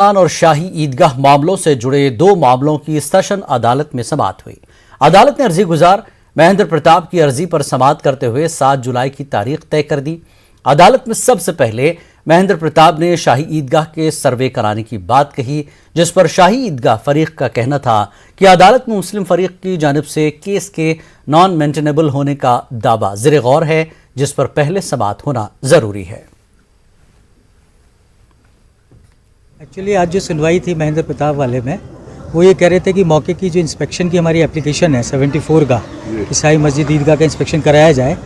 और शाही ईदगाह मामलों से जुड़े 2 मामलों की सेशन अदालत में समाअत हुई। अदालत ने अर्जी गुजार महेंद्र प्रताप की अर्जी पर समाअत करते हुए 7 जुलाई की तारीख तय कर दी। अदालत में सबसे पहले महेंद्र प्रताप ने शाही ईदगाह के सर्वे कराने की बात कही, जिस पर शाही ईदगाह फरीक का कहना था कि अदालत में मुस्लिम फरीक की जानिब से केस के नॉन मेंटेनेबल होने का दावा ज़ेर गौर है, जिस पर पहले समाअत होना जरूरी है। एक्चुअली आज जो सुनवाई थी महेंद्र प्रताप वाले में, वो ये कह रहे थे कि मौके की जो इंस्पेक्शन की हमारी एप्लीकेशन है 74 का कि शाही मस्जिद ईदगाह का इंस्पेक्शन कराया जाए,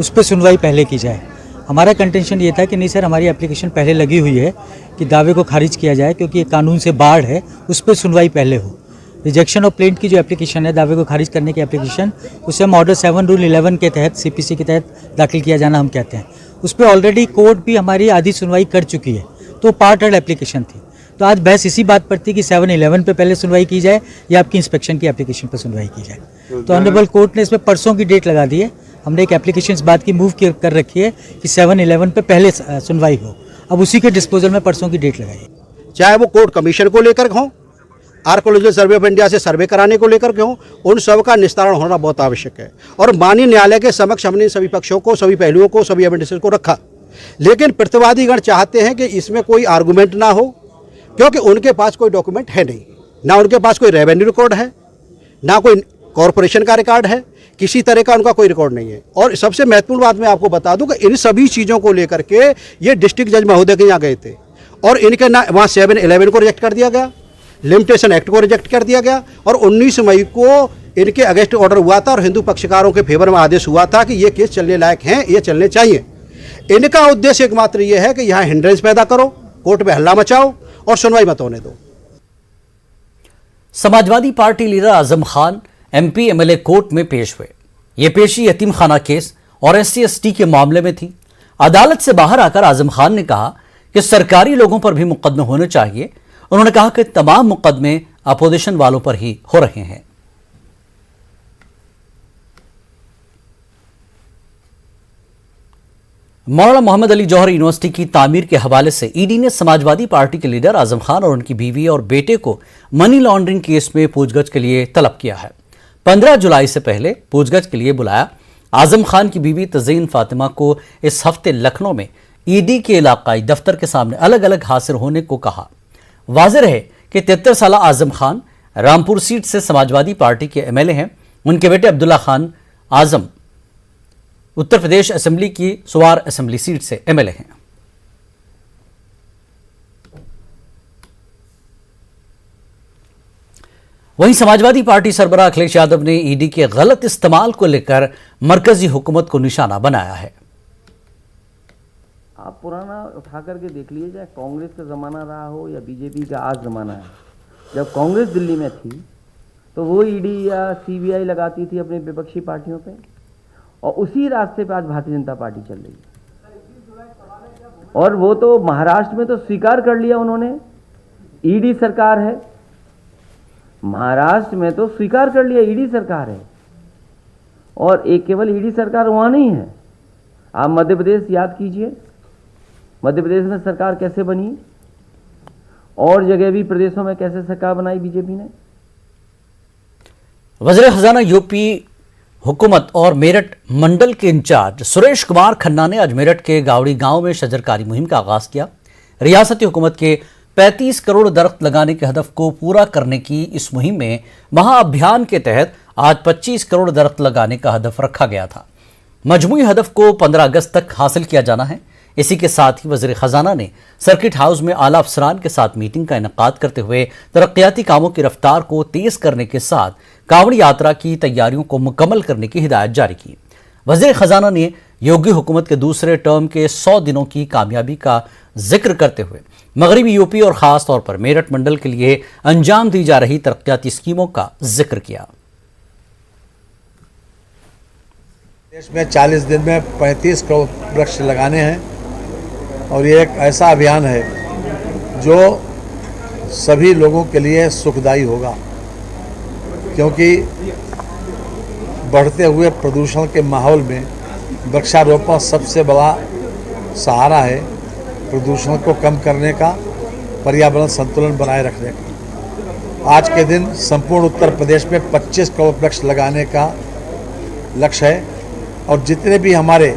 उस पर सुनवाई पहले की जाए। हमारा कंटेंशन ये था कि नहीं सर, हमारी एप्लीकेशन पहले लगी हुई है कि दावे को खारिज किया जाए क्योंकि ये कानून से बाढ़ है, उस पर सुनवाई पहले हो। रिजेक्शन ऑफ प्लेंट की जो एप्लीकेशन है, दावे को खारिज करने की एप्लीकेशन, उसे हम ऑर्डर 7 रूल 11 के तहत CPC के तहत दाखिल किया जाना हम कहते हैं। उस पर ऑलरेडी कोर्ट भी हमारी आधी सुनवाई कर चुकी है, तो पार्ट हेड एप्लीकेशन थी। तो आज बहस इसी बात पर थी कि 7-11 पे पहले सुनवाई की जाए या आपकी इंस्पेक्शन की एप्लीकेशन पर सुनवाई की जाए। तो ऑनरेबल कोर्ट ने इसमें परसों की डेट लगा दी है। हमने एक एप्लीकेशन इस बात की मूव कर रखी है कि 7-11 पे पहले सुनवाई हो। अब उसी के डिस्पोजल में परसों की डेट लगाई है। चाहे वो कोर्ट कमीशन को लेकर हों, आर्कोलॉजिकल सर्वे ऑफ इंडिया से सर्वे कराने को लेकर के हों, उन सब का निस्तारण होना बहुत आवश्यक है। और माननीय न्यायालय के समक्ष हमने सभी पक्षों को, सभी पहलुओं को, सभी एविडेंसेस को रखा। लेकिन प्रतिवादीगण चाहते हैं कि इसमें कोई आर्गूमेंट ना हो, क्योंकि उनके पास कोई डॉक्यूमेंट है नहीं, ना उनके पास कोई रेवेन्यू रिकॉर्ड है, ना कोई कॉरपोरेशन का रिकॉर्ड है, किसी तरह का उनका कोई रिकॉर्ड नहीं है। और सबसे महत्वपूर्ण बात मैं आपको बता दूं कि इन सभी चीज़ों को लेकर के ये डिस्ट्रिक्ट जज महोदय के यहाँ गए थे और इनके ना वहाँ 7-11 को रिजेक्ट कर दिया गया, लिमिटेशन एक्ट को रिजेक्ट कर दिया गया, और 19 मई को इनके अगेंस्ट ऑर्डर हुआ था और हिंदू पक्षकारों के फेवर में आदेश हुआ था कि ये केस चलने लायक हैं, ये चलने चाहिए। इनका उद्देश्य एकमात्र ये है कि यहाँ हिंड्रेंस पैदा करो, कोर्ट में हल्ला मचाओ और सुनवाई मत होने दो। Samajwadi party leader Azam Khan MP MLA court में पेश हुए। ये पेशी यतीम खाना केस और SC/ST के मामले में थी। अदालत से बाहर आकर आजम खान ने कहा कि सरकारी लोगों पर भी मुकदमे होने चाहिए। उन्होंने कहा कि तमाम मुकदमे अपोजिशन वालों पर ही हो रहे हैं। मौलाना मोहम्मद अली जौहर यूनिवर्सिटी की तामीर के हवाले से ED ने समाजवादी पार्टी के लीडर आजम खान और उनकी बीवी और बेटे को मनी लॉन्ड्रिंग केस में पूछगछ के लिए तलब किया है। 15 जुलाई से पहले पूछगछ के लिए बुलाया। आजम खान की बीवी तज़ीन फातिमा को इस हफ्ते लखनऊ में ED के इलाकाई दफ्तर के सामने अलग अलग हाजिर होने को कहा। वाज़ेह रहे कि 73 साल आजम खान रामपुर सीट से समाजवादी पार्टी के MLA हैं। उनके बेटे अब्दुल्ला खान आजम उत्तर प्रदेश असेंबली की सुवार असेंबली सीट से MLA हैं। वहीं समाजवादी पार्टी सरबराह अखिलेश यादव ने ED के गलत इस्तेमाल को लेकर मरकजी हुकूमत को निशाना बनाया है। आप पुराना उठा करके देख लीजिए, चाहे कांग्रेस का ज़माना रहा हो या BJP का आज ज़माना है। जब कांग्रेस दिल्ली में थी तो वो ED या CBI लगाती थी अपनी विपक्षी पार्टियों पे, और उसी रास्ते पे आज भारतीय जनता पार्टी चल रही है। और वो तो महाराष्ट्र में तो स्वीकार कर लिया उन्होंने, ED सरकार है। महाराष्ट्र में तो स्वीकार कर लिया ED सरकार है, और एक केवल ED सरकार वहाँ नहीं है। आप मध्य प्रदेश याद कीजिए, मध्य प्रदेश में सरकार कैसे बनी, और जगह भी प्रदेशों में कैसे सरकार बनाई बीजेपी ने। वज़ीर खजाना यूपी हुकूमत और मेरठ मंडल के इंचार्ज सुरेश कुमार खन्ना ने आज मेरठ के गावड़ी गांव में शजरकारी मुहिम का आगाज किया। रियासती हुकूमत के 35 करोड़ दरख्त लगाने के हदफ को पूरा करने की इस मुहिम में महाअभियान के तहत आज 25 करोड़ दरख्त लगाने का हदफ रखा गया था। मजमूई हदफ को 15 अगस्त तक हासिल किया जाना है। इसी के साथ ही वज़ीर खजाना ने सर्किट हाउस में आला अफसरान के साथ मीटिंग का इनेकाद करते हुए तरक्याती कामों की रफ्तार को तेज करने के साथ कांवड़ी यात्रा की तैयारियों को मुकम्मल करने की हिदायत जारी की। वज़ीर खजाना ने योगी हुकूमत के दूसरे टर्म के 100 दिनों की कामयाबी का जिक्र करते हुए मगरबी यूपी और ख़ास तौर पर मेरठ मंडल के लिए अंजाम दी जा रही तरक्याती स्कीमों का जिक्र किया। देश में 40 दिन में 35 करोड़ वृक्ष लगाने हैं, और ये एक ऐसा अभियान है जो सभी लोगों के लिए सुखदायी होगा, क्योंकि बढ़ते हुए प्रदूषण के माहौल में वृक्षारोपण सबसे बड़ा सहारा है प्रदूषण को कम करने का पर्यावरण संतुलन बनाए रखने का। आज के दिन संपूर्ण उत्तर प्रदेश में 25 करोड़ वृक्ष लगाने का लक्ष्य है और जितने भी हमारे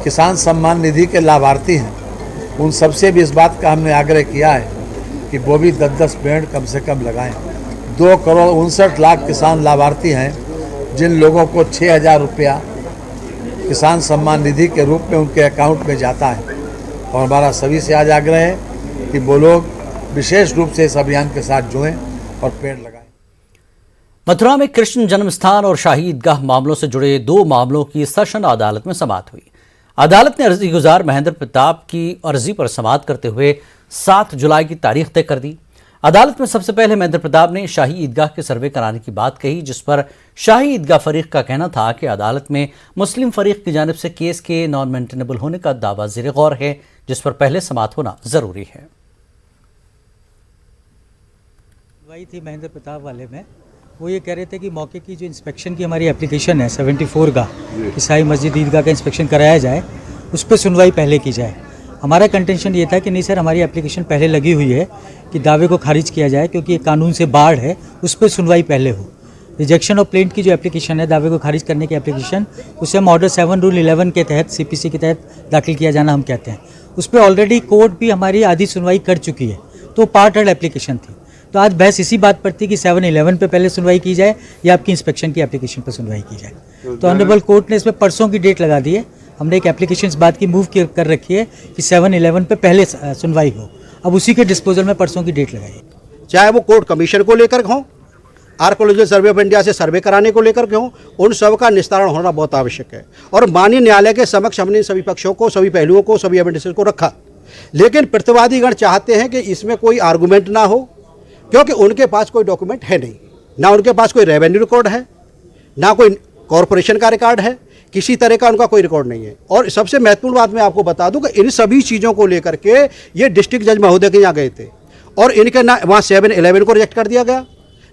किसान सम्मान निधि के लाभार्थी हैं उन सबसे भी इस बात का हमने आग्रह किया है कि वो भी 10-10 पेड़ कम से कम लगाएं। 2,59,00,000 किसान लाभार्थी हैं जिन लोगों को 6,000 रुपया किसान सम्मान निधि के रूप में उनके अकाउंट में जाता है और हमारा सभी से आज आग्रह है कि वो लोग विशेष रूप से इस अभियान के साथ जुड़ें और पेड़ लगाएं। मथुरा में कृष्ण जन्म स्थान और शाही ईदगाह मामलों से जुड़े 2 मामलों की सेशन अदालत में समाअत हुई। अदालत ने अर्जी गुजार महेंद्र प्रताप की अर्जी पर समाअत करते हुए 7 जुलाई की तारीख तय कर दी। अदालत में सबसे पहले महेंद्र प्रताप ने शाही ईदगाह के सर्वे कराने की बात कही, जिस पर शाही ईदगाह फरीक का कहना था कि अदालत में मुस्लिम फरीक की जानिब से केस के नॉन मेंटेनेबल होने का दावा ज़ेर गौर है, जिस पर पहले समाअत होना जरूरी है। वही थी महेंद्र प्रताप वाले में, वो ये कह रहे थे कि मौके की जो इंस्पेक्शन की हमारी एप्लीकेशन है 74 का कि शाही मस्जिद ईदगाह का इंस्पेक्शन कराया जाए, उस पर सुनवाई पहले की जाए। हमारा कंटेंशन ये था कि नहीं सर, हमारी एप्लीकेशन पहले लगी हुई है कि दावे को खारिज किया जाए क्योंकि ये कानून से बाढ़ है, उस पर सुनवाई पहले हो। रिजेक्शन ऑफ प्लेंट की जो एप्लीकेशन है, दावे को खारिज करने की एप्लीकेशन, उसे हम ऑर्डर 7 रूल 11 के तहत CPC के तहत दाखिल किया जाना हम कहते हैं। उस पर ऑलरेडी कोर्ट भी हमारी आधी सुनवाई कर चुकी है, तो पार्ट एड एप्लीकेशन थी। तो आज बहस इसी बात पर थी कि 7-11 पे पहले सुनवाई की जाए या आपकी इंस्पेक्शन की एप्लीकेशन पर सुनवाई की जाए। तो ऑनरेबल कोर्ट ने इसमें परसों की डेट लगा दी है। हमने एक एप्लीकेशन इस बात की मूव कर रखी है कि 7-11 पे पहले सुनवाई हो। अब उसी के डिस्पोजल में परसों की डेट लगाई है। चाहे वो कोर्ट कमीशन को लेकर हों, आर्कोलॉजिकल सर्वे ऑफ इंडिया से सर्वे कराने को लेकर के हों, उन सब का निस्तारण होना बहुत आवश्यक है। और माननीय न्यायालय के समक्ष हमने सभी पक्षों को, सभी पहलुओं को, सभी एविडेंसेस को रखा। लेकिन प्रतिवादीगण चाहते हैं कि इसमें कोई आर्गूमेंट ना हो, क्योंकि उनके पास कोई डॉक्यूमेंट है नहीं, ना उनके पास कोई रेवेन्यू रिकॉर्ड है, ना कोई कॉरपोरेशन का रिकॉर्ड है, किसी तरह का उनका कोई रिकॉर्ड नहीं है। और सबसे महत्वपूर्ण बात मैं आपको बता दूं कि इन सभी चीज़ों को लेकर के ये डिस्ट्रिक्ट जज महोदय के यहाँ गए थे और इनके ना वहाँ 7-11 को रिजेक्ट कर दिया गया,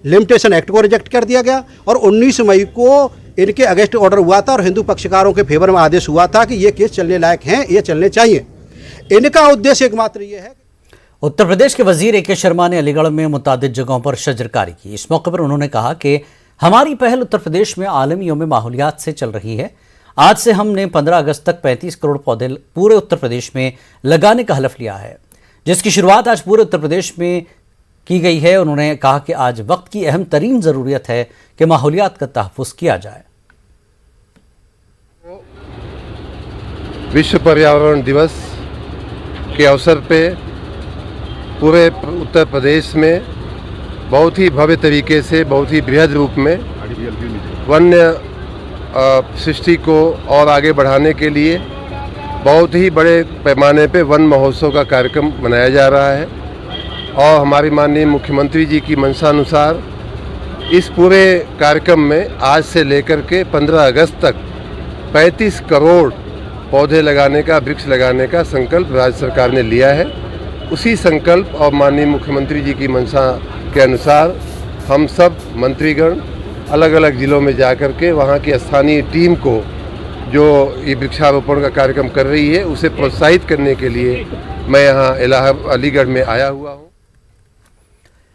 लिमिटेशन एक्ट को रिजेक्ट कर दिया गया और 19 मई को इनके अगेंस्ट ऑर्डर हुआ था और हिंदू पक्षकारों के फेवर में आदेश हुआ था कि ये केस चलने लायक हैं, ये चलने चाहिए। इनका उद्देश्य एकमात्र ये है। उत्तर प्रदेश के वजीर AK शर्मा ने अलीगढ़ में मुतादिद जगहों पर शजरकारी की। इस मौके पर उन्होंने कहा कि हमारी पहल उत्तर प्रदेश में आलमी यौम माहौलियात से चल रही है। आज से हमने 15 अगस्त तक 35 करोड़ पौधे पूरे उत्तर प्रदेश में लगाने का हलफ लिया है, जिसकी शुरुआत आज पूरे उत्तर प्रदेश में की गई है। उन्होंने कहा कि आज वक्त की अहम तरीन ज़रूरियत है कि माहौलियात का तहफ़्फ़ुज़ किया जाए। विश्व पर्यावरण दिवस के अवसर पे पूरे उत्तर प्रदेश में बहुत ही भव्य तरीके से, बहुत ही बृहद रूप में वन्य सृष्टि को और आगे बढ़ाने के लिए बहुत ही बड़े पैमाने पे वन महोत्सव का कार्यक्रम मनाया जा रहा है। और हमारी माननीय मुख्यमंत्री जी की मंशानुसार इस पूरे कार्यक्रम में आज से लेकर के 15 अगस्त तक 35 करोड़ पौधे लगाने का, वृक्ष लगाने का संकल्प राज्य सरकार ने लिया है। उसी संकल्प और माननीय मुख्यमंत्री जी की मंशा के अनुसार हम सब मंत्रीगण अलग अलग ज़िलों में जाकर के वहाँ की स्थानीय टीम को जो ये वृक्षारोपण का कार्यक्रम कर रही है उसे प्रोत्साहित करने के लिए मैं यहाँ अलीगढ़ में आया हुआ हूँ।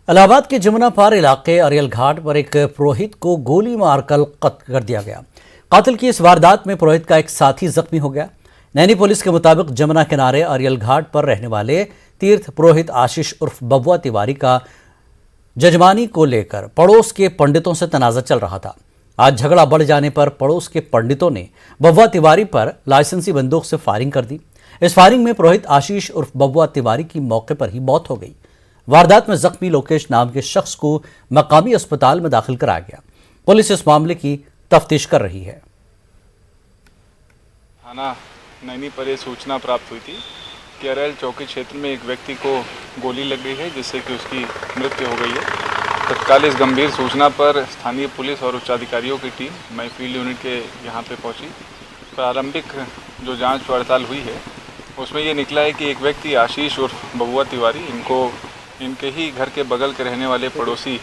इलाहाबाद के जमुना पार इलाके अरियल घाट पर एक पुरोहित को गोली मारकर कत्ल कर दिया गया। कातिल की इस वारदात में पुरोहित का एक साथी जख्मी हो गया। नैनी पुलिस के मुताबिक जमुना किनारे अरियल घाट पर रहने वाले तीर्थ पुरोहित आशीष उर्फ बबुआ तिवारी का जजमानी को लेकर पड़ोस के पंडितों से तनाज़ा चल रहा था। आज झगड़ा बढ़ जाने पर पड़ोस के पंडितों ने बबुआ तिवारी पर लाइसेंसी बंदूक से फायरिंग कर दी। इस फायरिंग में पुरोहित आशीष उर्फ बबुआ तिवारी की मौके पर ही मौत हो गई। वारदात में जख्मी लोकेश नाम के शख्स को मकामी अस्पताल में दाखिल कराया गया। पुलिस इस मामले की तफ्तीश कर रही है। थाना नैनी पर सूचना प्राप्त हुई थी कि अरेल चौकी क्षेत्र में एक व्यक्ति को गोली लग गई है, जिससे कि उसकी मृत्यु हो गई है। तत्काल इस गंभीर सूचना पर स्थानीय पुलिस और उच्चाधिकारियों की टीम मैं फील्ड यूनिट के यहाँ पे पहुँची। प्रारंभिक जो जांच पड़ताल हुई है उसमें ये निकला है कि एक व्यक्ति आशीष उर्फ बबुआ तिवारी, इनको इनके ही घर के बगल के रहने वाले पड़ोसी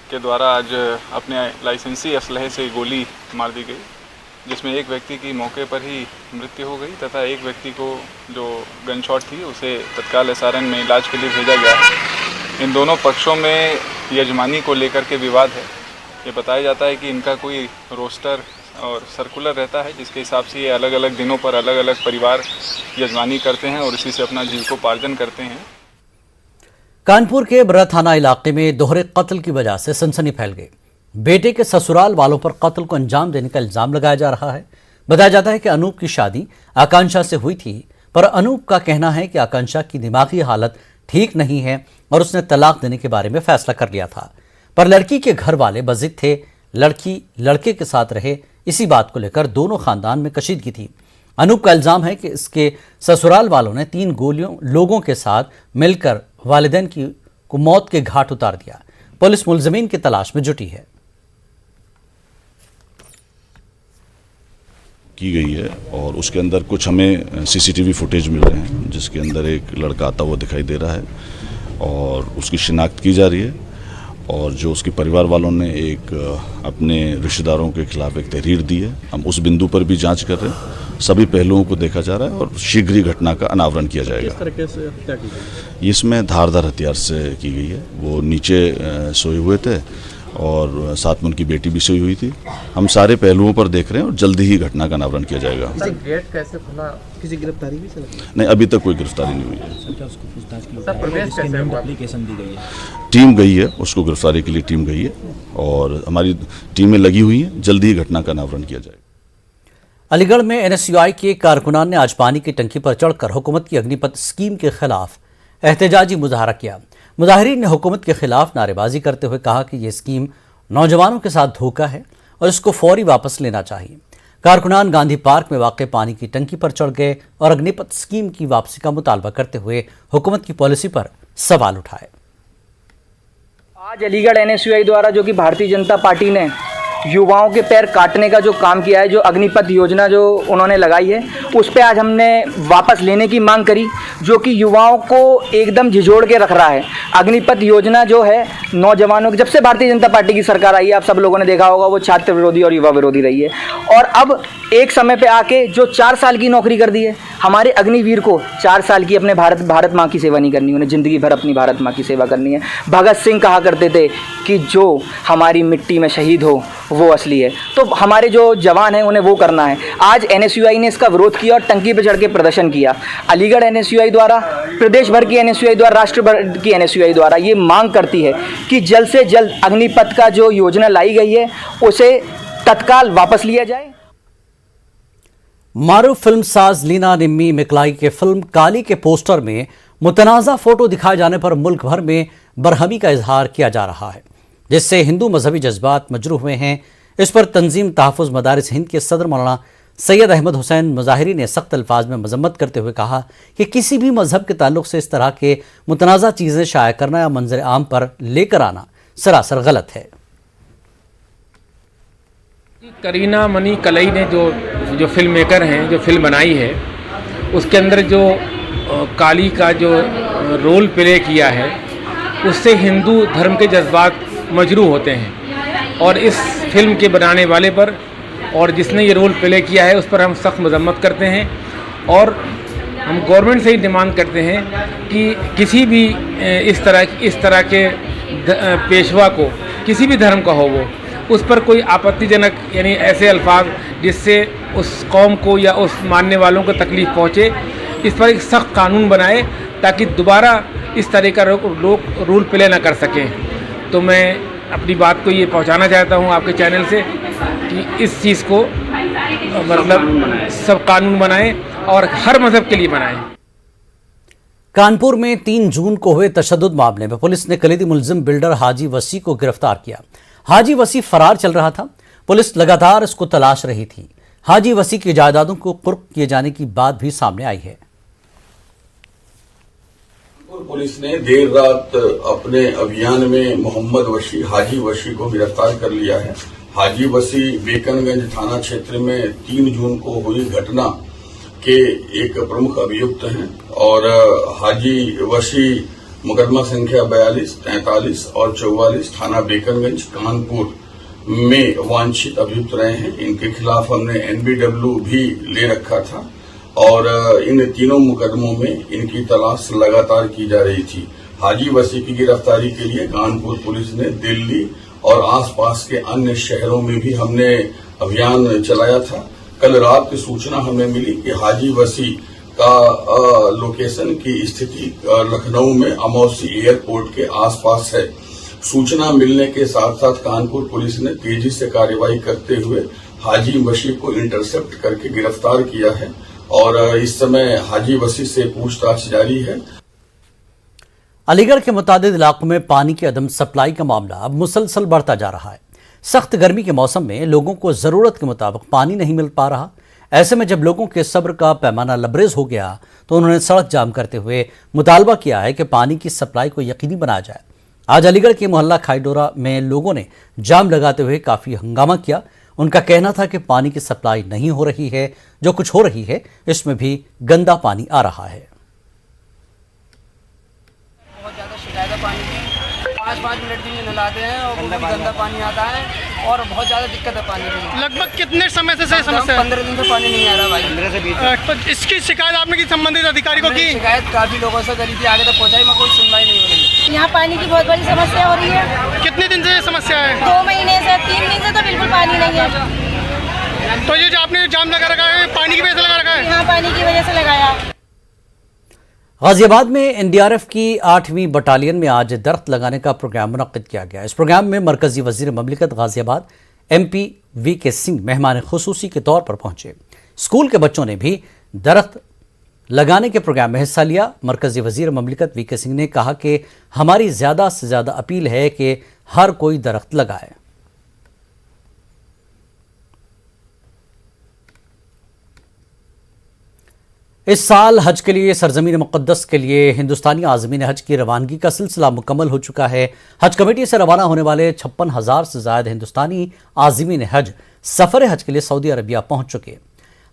के द्वारा आज अपने लाइसेंसी असलहे से गोली मार दी गई। जिसमें एक व्यक्ति की मौके पर ही मृत्यु हो गई तथा एक व्यक्ति को जो गन शॉट थी उसे तत्काल एसआरएन में इलाज के लिए भेजा गया है। इन दोनों पक्षों में यजमानी को लेकर के विवाद है। ये बताया जाता है कि इनका कोई रोस्टर और सर्कुलर रहता है जिसके हिसाब से ये अलग अलग दिनों पर अलग अलग परिवार यजमानी करते हैं और इसी से अपना जीविकोपार्जन करते हैं। कानपुर के बर्रा थाना इलाके में दोहरे कत्ल की वजह से सनसनी फैल गई। बेटे के ससुराल वालों पर कत्ल को अंजाम देने का इल्जाम लगाया जा रहा है। बताया जाता है कि अनूप की शादी आकांक्षा से हुई थी, पर अनूप का कहना है कि आकांक्षा की दिमागी हालत ठीक नहीं है और उसने तलाक देने के बारे में फैसला कर लिया था। पर लड़की के घर वाले बजिद थे, लड़की लड़के के साथ रहे। इसी बात को लेकर दोनों खानदान में कशीदगी थी। अनूप का इल्जाम है कि इसके ससुराल वालों ने 3 गोलियों लोगों के साथ मिलकर वालिदैन को मौत के घाट उतार दिया। पुलिस मुलजिमीन की तलाश में जुटी है। की गई है और उसके अंदर कुछ हमें सीसीटीवी फुटेज मिल रहे हैं जिसके अंदर एक लड़का आता हुआ दिखाई दे रहा है और उसकी शिनाख्त की जा रही है। और जो उसके परिवार वालों ने एक अपने रिश्तेदारों के खिलाफ एक तहरीर दी है, हम उस बिंदु पर भी जांच कर रहे हैं। सभी पहलुओं को देखा जा रहा है और शीघ्र ही घटना का अनावरण किया जाएगा। किस तरीके से हत्या की गई? इसमें धारदार हथियार से की गई है। वो नीचे सोए हुए थे और साथ में उनकी बेटी भी सोई हुई थी। हम सारे पहलुओं पर देख रहे हैं और जल्दी ही घटना का अनावरण किया जाएगा। गेट कैसे खुला? किसी गिरफ्तारी भी से नहीं, अभी तक कोई गिरफ्तारी नहीं हुई है। प्रवेश कैसे हुआ? एप्लीकेशन दी गई है, टीम गई है, उसको गिरफ्तारी के लिए टीम गई है और हमारी टीमें लगी हुई हैं। जल्दी ही घटना का अनावरण किया जाएगा। अलीगढ़ में एनएसयूआई के कारकुनान ने आज पानी की टंकी पर चढ़कर हुकूमत की अग्निपथ स्कीम के खिलाफ एहतजाजी मुजाहरा किया। मुजाहिरीन ने हुकूमत के खिलाफ नारेबाजी करते हुए कहा कि यह स्कीम नौजवानों के साथ धोखा है और इसको फौरी वापस लेना चाहिए। कारकुनान गांधी पार्क में वाक़ पानी की टंकी पर चढ़ गए और अग्निपथ स्कीम की वापसी का मुतालबा करते हुए हुकूमत की पॉलिसी पर सवाल उठाए। आज अलीगढ़ एनएसयूआई द्वारा जो कि भारतीय जनता पार्टी ने युवाओं के पैर काटने का जो काम किया है, जो अग्निपथ योजना जो उन्होंने लगाई है, उस पे आज हमने वापस लेने की मांग करी, जो कि युवाओं को एकदम झिझोड़ के रख रहा है। अग्निपथ योजना जो है नौजवानों की, जब से भारतीय जनता पार्टी की सरकार आई है, आप सब लोगों ने देखा होगा, वो छात्र विरोधी और युवा विरोधी रही है। और अब एक समय पे आके जो 4 साल की नौकरी कर दी है, हमारे अग्निवीर को 4 साल की अपने भारत माँ की सेवा नहीं करनी, उन्हें ज़िंदगी भर अपनी भारत माँ की सेवा करनी है। भगत सिंह कहा करते थे कि जो हमारी मिट्टी में शहीद हो वो असली है, तो हमारे जो जवान हैं उन्हें वो करना है। आज एनएसयूआई ने इसका विरोध किया और टंकी पर चढ़ के प्रदर्शन किया। अलीगढ़ एनएसयूआई द्वारा, प्रदेश भर की एनएसयूआई द्वारा, राष्ट्र भर की एनएसयूआई द्वारा ये मांग करती है कि जल्द से जल्द अग्निपथ का जो योजना लाई गई है उसे तत्काल वापस लिया जाए। मारूफ फिल्म साज लीना निम्मी मिकलाई के फिल्म काली के पोस्टर में मुतनाज़ा फोटो दिखाए जाने पर मुल्क भर में बरहमी का इजहार किया जा रहा है, जिससे हिंदू मजहबी जज्बात मजरूह हुए हैं। इस पर तंजीम तहफ़्फ़ुज़ मदारिस हिंद के सदर मौलाना सैयद अहमद हुसैन मुज़ाहिरी ने सख्त अल्फाज में मजम्मत करते हुए कहा कि किसी भी मजहब के ताल्लुक से इस तरह के मुतनाज़ा चीज़ें शाया करना या मंजर आम पर लेकर आना सरासर गलत है। करीना मनी कलई ने जो फिल्म मेकर हैं, जो फिल्म बनाई है, उसके अंदर जो काली का जो रोल प्ले किया है, उससे हिंदू धर्म के जज्बात मजरूह होते हैं। और इस फिल्म के बनाने वाले पर और जिसने ये रोल प्ले किया है उस पर हम सख्त मजम्मत करते हैं और हम गवर्नमेंट से ही डिमांड करते हैं कि किसी भी इस तरह के पेशवा को, किसी भी धर्म का हो वो, उस पर कोई आपत्तिजनक यानी ऐसे अल्फाज जिससे उस कौम को या उस मानने वालों को तकलीफ़ पहुँचे, इस पर एक सख्त कानून बनाए ताकि दोबारा इस तरह का रूल प्ले ना कर सकें। तो मैं अपनी बात को ये पहुंचाना चाहता हूं आपके चैनल से कि इस चीज़ को मतलब सब कानून बनाएं और हर मजहब के लिए बनाएं। कानपुर में 3 जून को हुए तशद्दुद मामले में पुलिस ने कलीदी मुलजिम बिल्डर हाजी वसी को गिरफ्तार किया। हाजी वसी फरार चल रहा था, पुलिस लगातार इसको तलाश रही थी। हाजी वसी की जायदादों को कुर्क किए जाने की बात भी सामने आई है। पुलिस ने देर रात अपने अभियान में मोहम्मद वशी, हाजी वशी को गिरफ्तार कर लिया है। हाजी वसी बेकनगंज थाना क्षेत्र में 3 जून को हुई घटना के एक प्रमुख अभियुक्त हैं और हाजी वशी मुकदमा संख्या 42, 43 और 44 थाना बेकनगंज कानपुर में वांछित अभियुक्त रहे हैं। इनके खिलाफ हमने NBW भी ले रखा था और इन तीनों मुकदमों में इनकी तलाश लगातार की जा रही थी। हाजी वसी की गिरफ्तारी के लिए कानपुर पुलिस ने दिल्ली और आसपास के अन्य शहरों में भी हमने अभियान चलाया था। कल रात की सूचना हमें मिली कि हाजी वसी का लोकेशन की स्थिति लखनऊ में अमौसी एयरपोर्ट के आसपास है। सूचना मिलने के साथ साथ कानपुर पुलिस ने तेजी से कार्रवाई करते हुए हाजी वसी को इंटरसेप्ट करके गिरफ्तार किया है और इस समय हाजी वसी से पूछताछ जारी है। अलीगढ़ के मुतादिद इलाकों में पानी की अदम सप्लाई का मामला अब मुसलसल बढ़ता जा रहा है। सख्त गर्मी के मौसम में लोगों को जरूरत के मुताबिक पानी नहीं मिल पा रहा। ऐसे में जब लोगों के सब्र का पैमाना लबरेज हो गया तो उन्होंने सड़क जाम करते हुए मुतालबा किया है कि पानी की सप्लाई को यकीनी बनाया जाए। आज अलीगढ़ के मोहल्ला खाईडोरा में लोगों ने जाम लगाते हुए काफी हंगामा किया। उनका कहना था कि पानी की सप्लाई नहीं हो रही है, जो कुछ हो रही है इसमें भी गंदा पानी आ रहा है। बहुत ज़्यादा शिकायत है पानी की, 5-5 मिनट भी नहलाते हैं और वो भी गंदा पानी आता है और बहुत ज़्यादा दिक्कत है पानी की। लगभग कितने समय से समस्या? 15 दिन से पानी नहीं आ रहा भाई। 15 से 20। तो इसकी शिकायत आपने की संबंधित अधिकारी को की? शिकायत काफ़ी लोगों से करी थी, आगे तक पहुँचाई मगर कोई सुनवाई नहीं हो रही। यहाँ पानी की बहुत बड़ी समस्या हो रही है। कितने दिन से ये समस्या है? 2 महीने से, 3 दिन से तो बिल्कुल पानी नहीं है। तो ये जो आपने जाम लगा रखा है पानी की वजह से लगा रखा है? यहाँ पानी की वजह से लगाया। गाजियाबाद में एनडीआरएफ की 8वीं बटालियन में आज दरख्त लगाने का प्रोग्राम मुनक्किद किया गया। इस प्रोग्राम में मरकजी वजीर ममलिकत गाजियाबाद MP VK सिंह मेहमान खुसूसी के तौर पर पहुंचे। स्कूल के बच्चों ने भी दरख्त लगाने के प्रोग्राम में हिस्सा लिया। मरकजी वजीर ममलिकत VK सिंह ने कहा कि हमारी ज़्यादा से ज़्यादा अपील है कि हर कोई दरख्त लगाए। इस साल हज के लिए सरजमीन मुक़द्दस के लिए हिंदुस्तानी आज़मीन हज की रवानगी का सिलसिला मुकम्मल हो चुका है। हज कमेटी से रवाना होने वाले 56,000 से ज़्यादा हिंदुस्तानी आज़मीन हज सफ़र हज के लिए सऊदी अरबिया पहुंच चुके।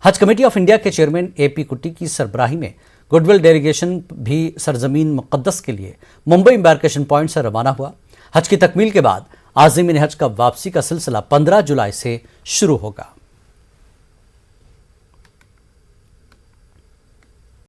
हज कमेटी ऑफ इंडिया के चेयरमैन AP कुट्टी की सरबराही में गुडविल डेलीगेशन भी सरजमीन मुक़द्दस के लिए मुंबई एम्बार्केशन पॉइंट से रवाना हुआ। हज की तकमील के बाद आज़मीन हज का वापसी का सिलसिला 15 जुलाई से शुरू होगा।